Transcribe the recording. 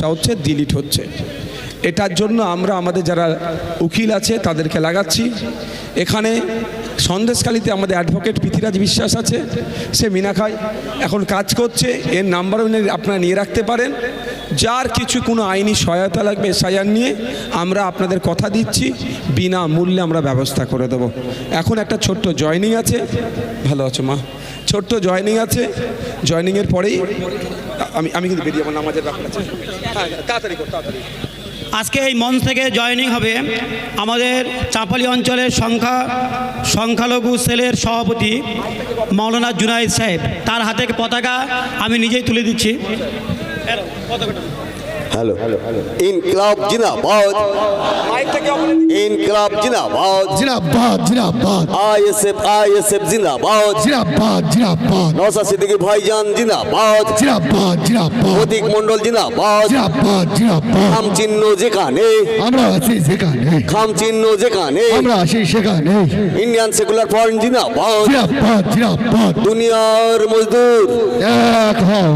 সমস্যা হচ্ছে, ডিলিট হচ্ছে। এটার জন্য আমরা আমাদের যারা উকিল আছে তাদেরকে লাগাচ্ছি। এখানে সন্দেশখালীতে আমাদের অ্যাডভোকেট পৃথ্বীরাজ বিশ্বাস আছে, সে মিনাখায় এখন কাজ করছে। এর নাম্বারও আপনারা নিয়ে রাখতে পারেন। যার কিছু কোনো আইনি সহায়তা লাগবে এসআইআর নিয়ে, আমরা আপনাদের কথা দিচ্ছি বিনামূল্যে আমরা ব্যবস্থা করে দেব। এখন একটা ছোট্ট জয়েনিং আছে, ভালো আছো মা? ছোট্ট জয়েনিং আছে, জয়েনিংয়ের পরেই আমি কিন্তু বেরিয়ে আমার নামাজের ব্যাপার আছে। হ্যাঁ, তাড়াতাড়ি কর, তাড়াতাড়ি। আজকে এই মঞ্চ থেকে জয়েনিং হবে আমাদের চাঁপালি অঞ্চলের সংখ্যালঘু সেলের সভাপতি মৌলানা জুনাইদ সাহেব। তার হাতে পতাকা আমি নিজেই তুলে দিচ্ছি। हेलो इनकलाब जिंदाबाद, इनकलाब जिंदाबाद, जिंदाबाद जिंदाबाद, आईएसएफ जिंदाबाद, जिंदाबाद जिंदाबाद, नौशाद सिद्दीकी भाईजान जिंदाबाद, जिंदाबाद जिंदाबाद, প্রতীক মণ্ডল जिंदाबाद, जिंदाबाद जिंदाबाद, খাম চিহ্ন যেখানে, আমরা আছি সেখানে, খাম চিহ্ন যেখানে, আমরা আছি সেখানে, ইন্ডিয়ান সেকুলার ফ্রন্ট जिंदाबाद, जिंदाबाद जिंदाबाद, দুনিয়ার মজদুর এক হও।